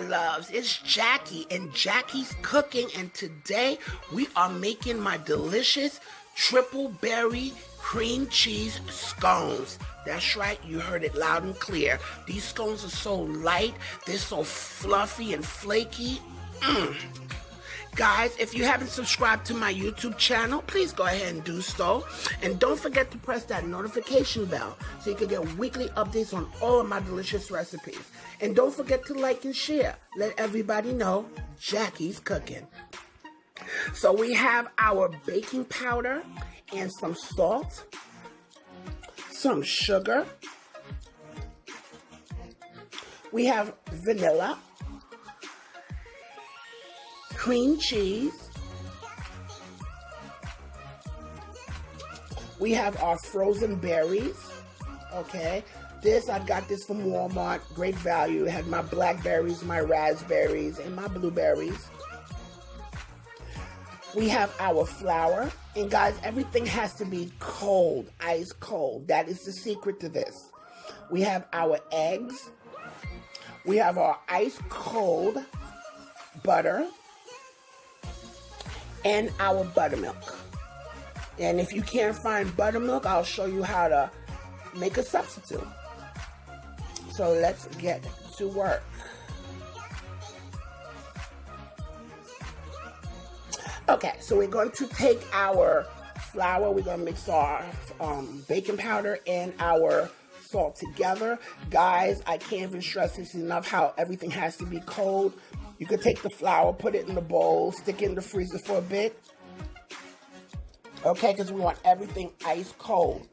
loves, it's Jackie and Jackie's Cooking, and today we are making my delicious triple berry cream cheese scones. That's right, you heard it loud and clear. These scones are so light, they're so fluffy and flaky. Guys, if you haven't subscribed to my YouTube channel, please go ahead and do so. And don't forget to press that notification bell so you can get weekly updates on all of my delicious recipes. And don't forget to like and share. Let everybody know Jackie's cooking. So we have our baking powder and some salt, some sugar. We have vanilla, cream cheese. We have our frozen berries. Okay, I got this from Walmart. Great value. It had my blackberries, my raspberries, and my blueberries. We have our flour. And guys, everything has to be cold, ice cold. That is the secret to this. We have our eggs. We have our ice cold butter. And our buttermilk. And if you can't find buttermilk, I'll show you how to make a substitute. So let's get to work. Okay, so we're going to take our flour, we're going to mix our baking powder and our salt together. Guys, I can't even stress this enough how everything has to be cold. You could take the flour, put it in the bowl, stick it in the freezer for a bit. Okay, because we want everything ice cold.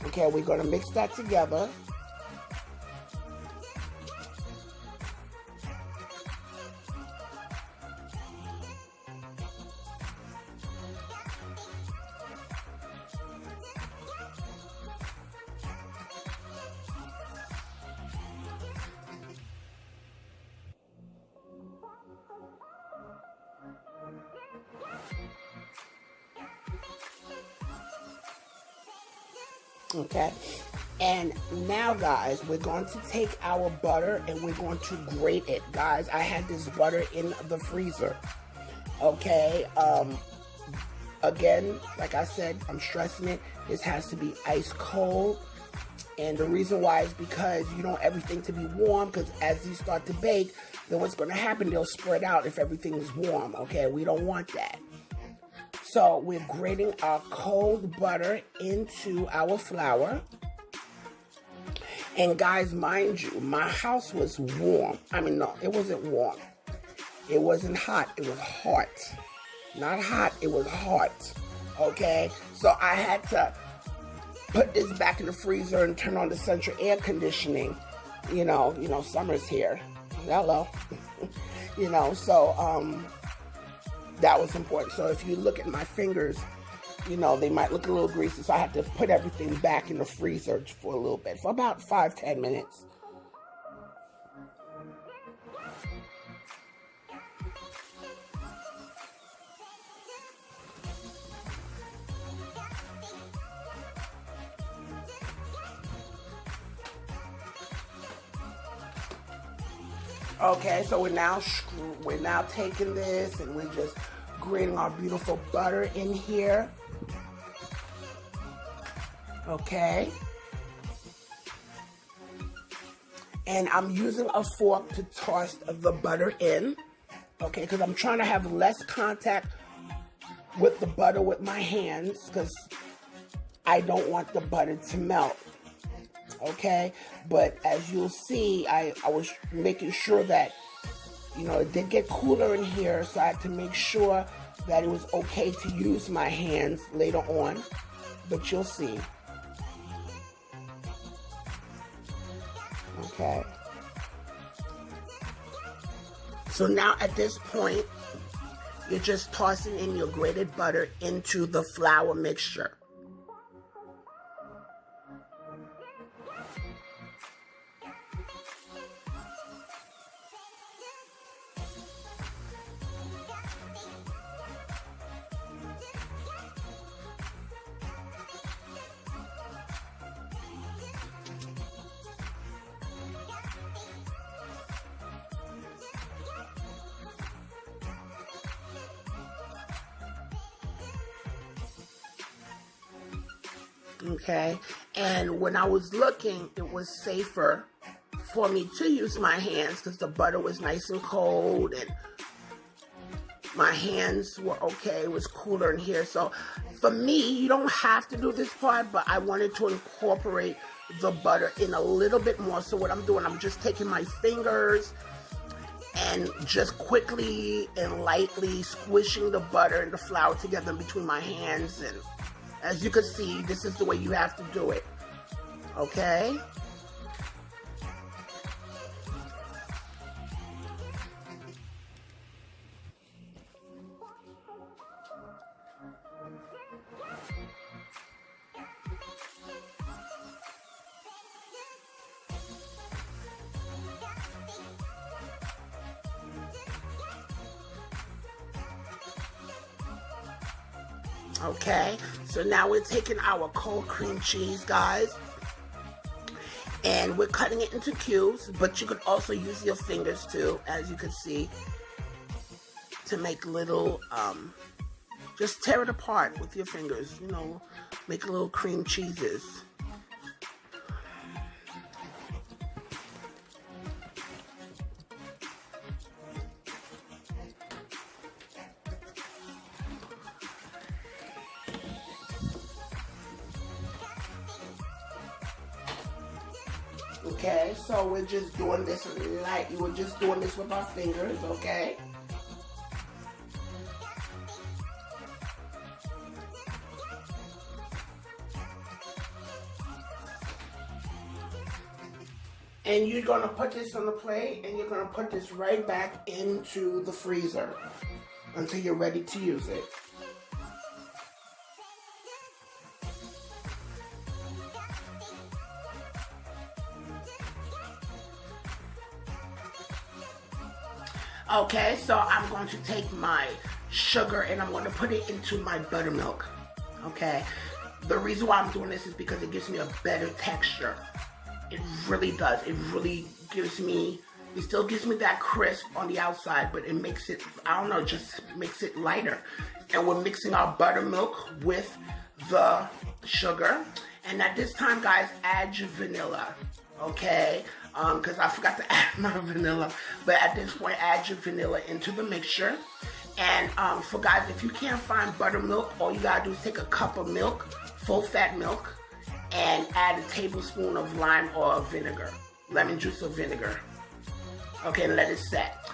Okay, we're going to mix that together. Okay, and now guys, we're going to take our butter and we're going to grate it. Guys, I had this butter in the freezer. Okay, again, like I said, I'm stressing it, this has to be ice cold. And the reason why is because you don't want everything to be warm, because as these start to bake, then what's going to happen, they'll spread out if everything is warm. Okay, we don't want that. So we're grating our cold butter into our flour. And guys, mind you, my house was warm. I mean, no, it wasn't warm. It wasn't hot. It was hot. Not hot, it was hot. Okay? So I had to put this back in the freezer and turn on the central air conditioning. You know, summer's here. Hello. That was important. So if you look at my fingers, they might look a little greasy. So I had to put everything back in the freezer for a little bit, for about 5-10 minutes. Okay, so we're now taking this and we're just grating our beautiful butter in here. Okay. And I'm using a fork to toss the butter in. Okay, because I'm trying to have less contact with the butter with my hands because I don't want the butter to melt. Okay, but as you'll see, I was making sure that, it did get cooler in here, so I had to make sure that it was okay to use my hands later on, but you'll see. Okay. So now at this point, you're just tossing in your grated butter into the flour mixture. Okay, and when I was looking, it was safer for me to use my hands because the butter was nice and cold and my hands were okay. It was cooler in here. So for me, you don't have to do this part, but I wanted to incorporate the butter in a little bit more. So what I'm doing, I'm just taking my fingers and just quickly and lightly squishing the butter and the flour together between my hands. And as you can see, this is the way you have to do it. Okay? Okay, so now we're taking our cold cream cheese, guys, and we're cutting it into cubes, but you could also use your fingers too, as you can see, to make little, just tear it apart with your fingers, you know, make little cream cheeses. Okay, so we're just doing this lightly. We're just doing this with our fingers, okay? And you're gonna put this on the plate and you're gonna put this right back into the freezer until you're ready to use it. Okay, so I'm going to take my sugar and I'm going to put it into my buttermilk. Okay, the reason why I'm doing this is because it gives me a better texture. It really does. It really gives me, it still gives me that crisp on the outside, but it makes it, I don't know, just makes it lighter. And we're mixing our buttermilk with the sugar. And at this time, guys, add your vanilla. Okay, because I forgot to add my vanilla, but at this point, add your vanilla into the mixture. And for guys, if you can't find buttermilk, all you gotta do is take a cup of milk, full fat milk, and add a tablespoon of lime or vinegar, lemon juice or vinegar. Okay, and let it set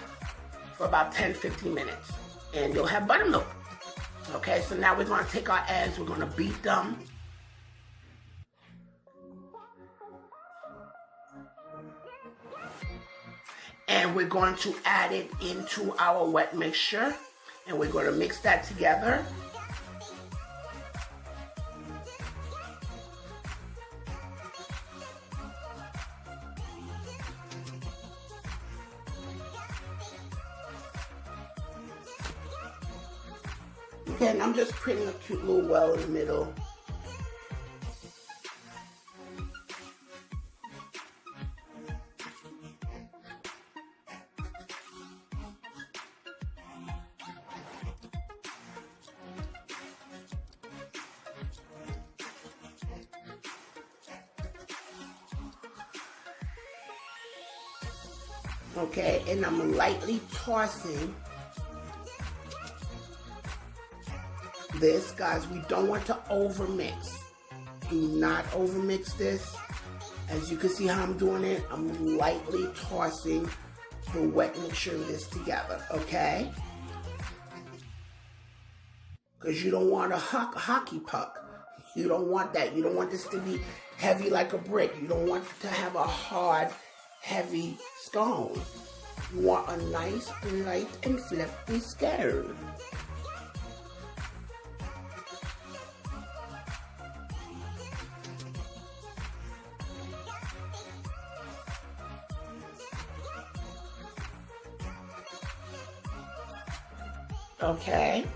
for about 10-15 minutes, and you'll have buttermilk. Okay, so now we're gonna take our eggs, we're gonna beat them. And we're going to add it into our wet mixture. And we're going to mix that together. Okay, and I'm just putting a cute little well in the middle. Okay, and I'm lightly tossing this, guys. We don't want to overmix. Do not overmix this. As you can see how I'm doing it, I'm lightly tossing the wet mixture of this together, okay? Because you don't want a hockey puck. You don't want that. You don't want this to be heavy like a brick. You don't want to have a hard, heavy scone. You want a nice, light, and fluffy scone. Okay?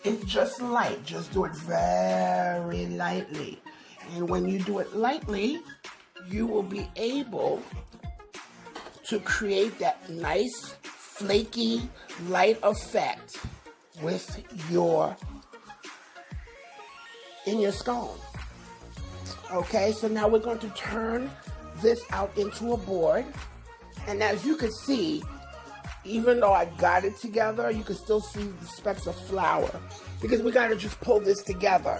It's just light. Just do it very lightly. And when you do it lightly, you will be able to create that nice, flaky, light effect with your in your scone. Okay, so now we're going to turn this out into a board. And as you can see, even though I got it together, you can still see the specks of flour because we got to just pull this together.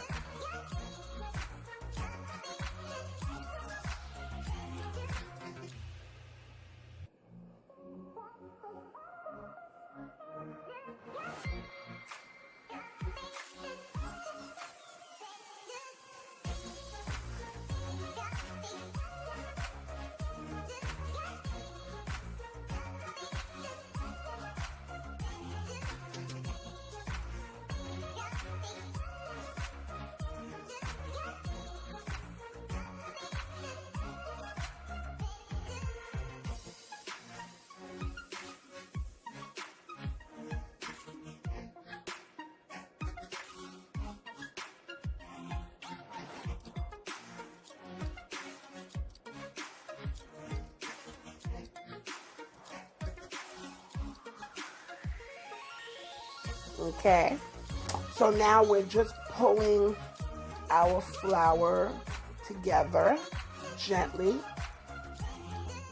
Okay, so now we're just pulling our flour together gently.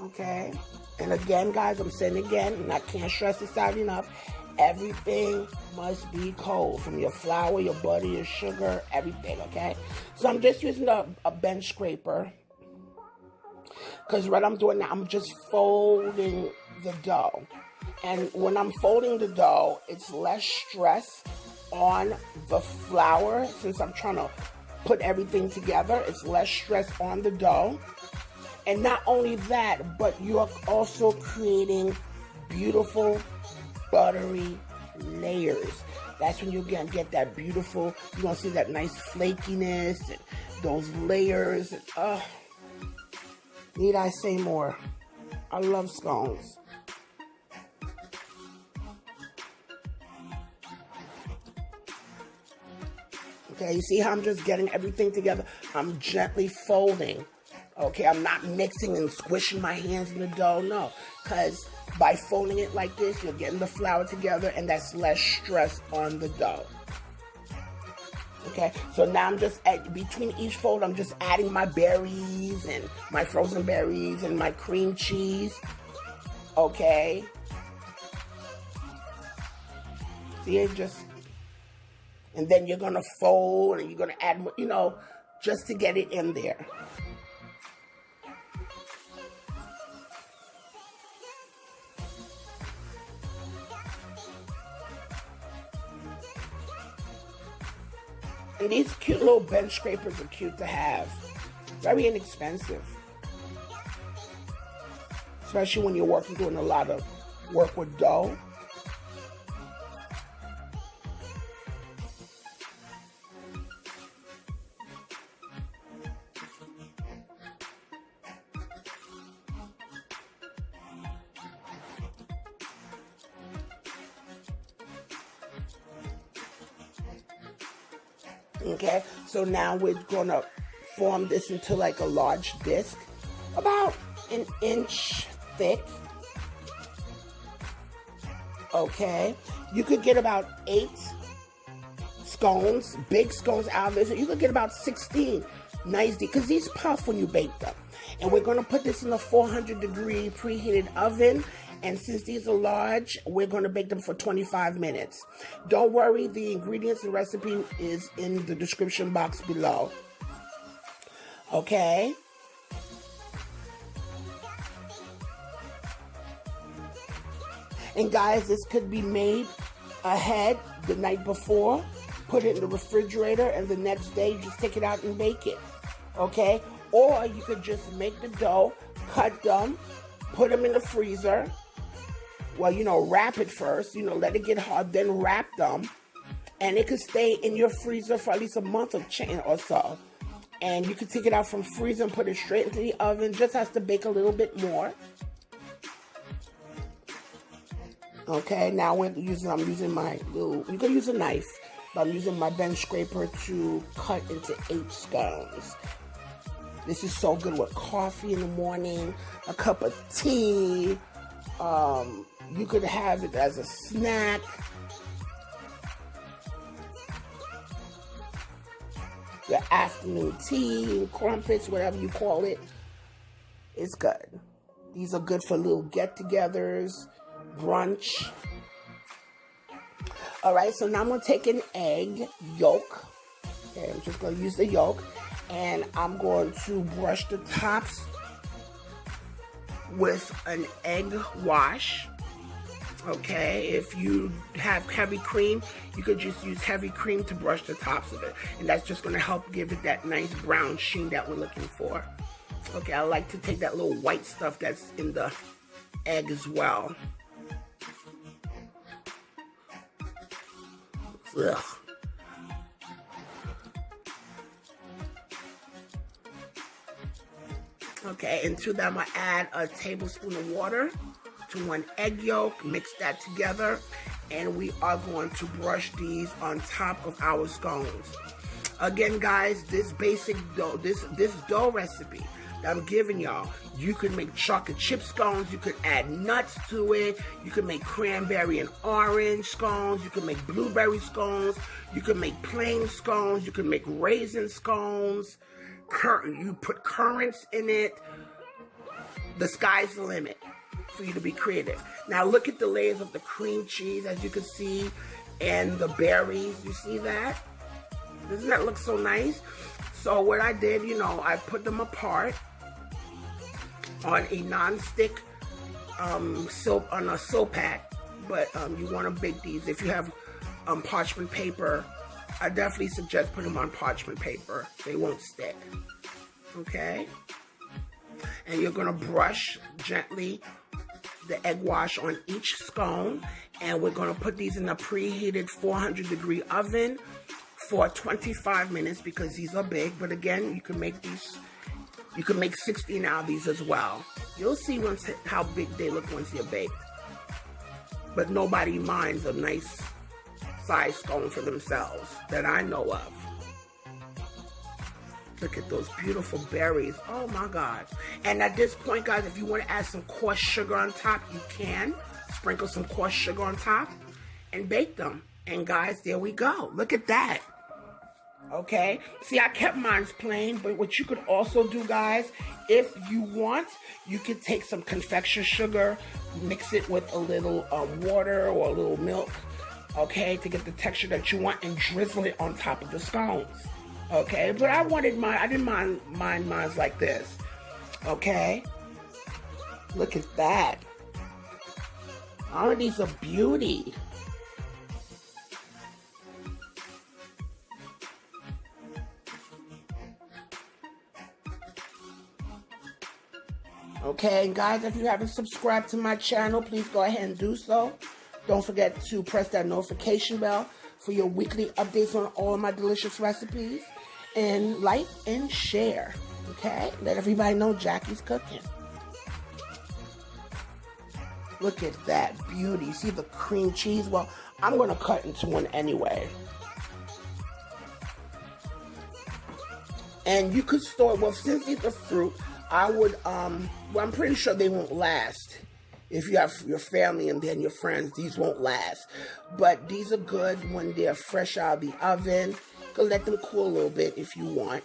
Okay, and again, guys, I'm saying again, and I can't stress this out enough, everything must be cold, from your flour, your butter, your sugar, everything. Okay, so I'm just using a bench scraper because what I'm doing now, I'm just folding the dough. And when I'm folding the dough, it's less stress on the flour. Since I'm trying to put everything together, it's less stress on the dough. And not only that, but you're also creating beautiful, buttery layers. That's when you're going to get that beautiful, you're going to see that nice flakiness and those layers. And, need I say more? I love scones. Okay, you see how I'm just getting everything together? I'm gently folding. Okay, I'm not mixing and squishing my hands in the dough, no. Because by folding it like this, you're getting the flour together and that's less stress on the dough. Okay, so now I'm just, between each fold, I'm just adding my berries and my frozen berries and my cream cheese. Okay. See, it just... And then you're going to fold and you're going to add, you know, just to get it in there. And these cute little bench scrapers are cute to have. Very inexpensive. Especially when you're doing a lot of work with dough. Okay, so now we're gonna form this into like a large disc, about an inch thick. Okay, you could get about 8 scones, big scones out of this. You could get about 16 nice, because these puff when you bake them. And we're gonna put this in a 400-degree preheated oven. And since these are large, we're going to bake them for 25 minutes. Don't worry, the ingredients and recipe is in the description box below. Okay? And guys, this could be made ahead the night before. Put it in the refrigerator, and the next day, you just take it out and bake it. Okay? Or you could just make the dough, cut them, put them in the freezer. Well, you know, wrap it first, you know, let it get hard, then wrap them. And it could stay in your freezer for at least a month or so. And you could take it out from freezer and put it straight into the oven. Just has to bake a little bit more. Okay, now I'm using my little, you can use a knife, but I'm using my bench scraper to cut into 8 scones. This is so good with coffee in the morning, a cup of tea. You could have it as a snack. your afternoon tea, crumpets, whatever you call it. It's good. These are good for little get-togethers, brunch. All right, so now I'm going to take an egg yolk. Okay, I'm just going to use the yolk. And I'm going to brush the tops with an egg wash. Okay, if you have heavy cream, you could just use heavy cream to brush the tops of it. And that's just going to help give it that nice brown sheen that we're looking for. Okay, I like to take that little white stuff that's in the egg as well. Ugh. Okay, and to that I'm going to add a tablespoon of water to 1 egg yolk, mix that together, and we are going to brush these on top of our scones. Again, guys, this basic dough, this dough recipe that I'm giving y'all, you can make chocolate chip scones, you could add nuts to it, you can make cranberry and orange scones, you can make blueberry scones, you can make plain scones, you can make raisin scones, you put currants in it. The sky's the limit for you to be creative. Now look at the layers of the cream cheese, as you can see, and the berries. You see that? Doesn't that look so nice? So what I did, I put them apart on a non-stick on a soap pack. But you want to bake these. If you have parchment paper, I definitely suggest putting them on parchment paper. They won't stick. Okay? And you're going to brush gently the egg wash on each scone. And we're going to put these in a preheated 400-degree oven for 25 minutes because these are big. But again, you can make these, you can make 16 out of these as well. You'll see how big they look once they're baked. But nobody minds a nice size scone for themselves that I know of. Look at those beautiful berries. Oh my God. And at this point, guys, if you want to add some coarse sugar on top, you can. Sprinkle some coarse sugar on top and bake them. And guys, there we go. Look at that. Okay. See, I kept mine plain, but what you could also do, guys, if you want, you could take some confection sugar, mix it with a little water or a little milk, okay, to get the texture that you want, and drizzle it on top of the scones. Okay, but I wanted mine, I didn't mind mine like this. Okay, look at that. All of these are beauty. Okay, and guys, if you haven't subscribed to my channel, please go ahead and do so. Don't forget to press that notification bell for your weekly updates on all of my delicious recipes. And like and share, okay? Let everybody know Jackie's cooking. Look at that beauty. See the cream cheese? Well, I'm going to cut into one anyway. And you could store, well, since these are fruit, I would, well, I'm pretty sure they won't last. If you have your family and then your friends, these won't last. But these are good when they're fresh out of the oven. You can let them cool a little bit if you want.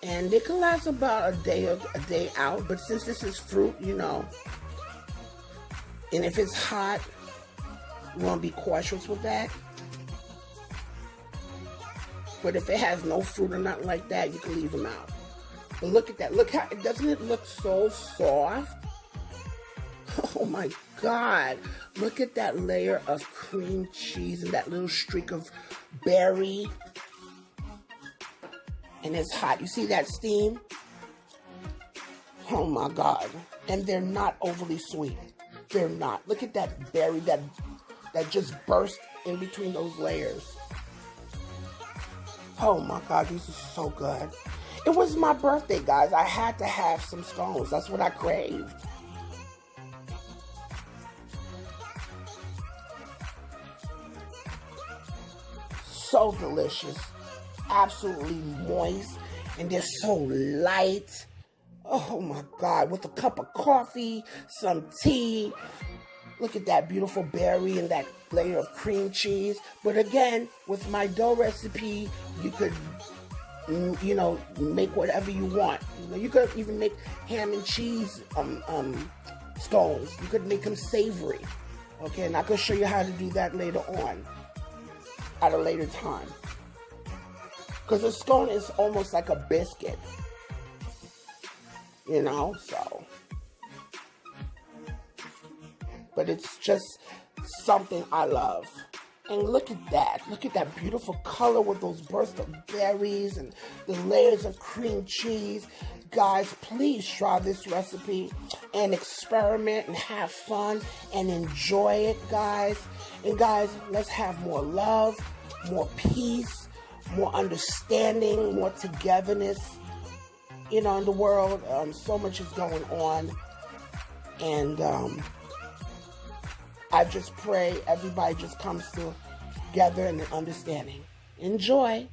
And they can last about a day out. But since this is fruit, you know, and if it's hot, you want to be cautious with that. But if it has no fruit or nothing like that, you can leave them out. But look at that. Look how, doesn't it look so soft? Oh my God. Look at that layer of cream cheese and that little streak of berry. And it's hot. You see that steam? Oh my God. And they're not overly sweet. They're not. Look at that berry that just burst in between those layers. Oh my God, these are so good. It was my birthday, guys. I had to have some scones. That's what I craved. So delicious. Absolutely moist. And they're so light. Oh my God. With a cup of coffee, some tea. Look at that beautiful berry and that layer of cream cheese. But again, with my dough recipe, you could you know, make whatever you want. You know, you could even make ham and cheese scones. You could make them savory. Okay, and I could show you how to do that later on, at a later time. Because a scone is almost like a biscuit, you know, so. But it's just something I love. And look at that. Look at that beautiful color with those bursts of berries and the layers of cream cheese. Guys, please try this recipe and experiment and have fun and enjoy it, guys. And guys, let's have more love, more peace, more understanding, more togetherness, you know, in the world. So much is going on. And I just pray everybody just comes together in an understanding. Enjoy.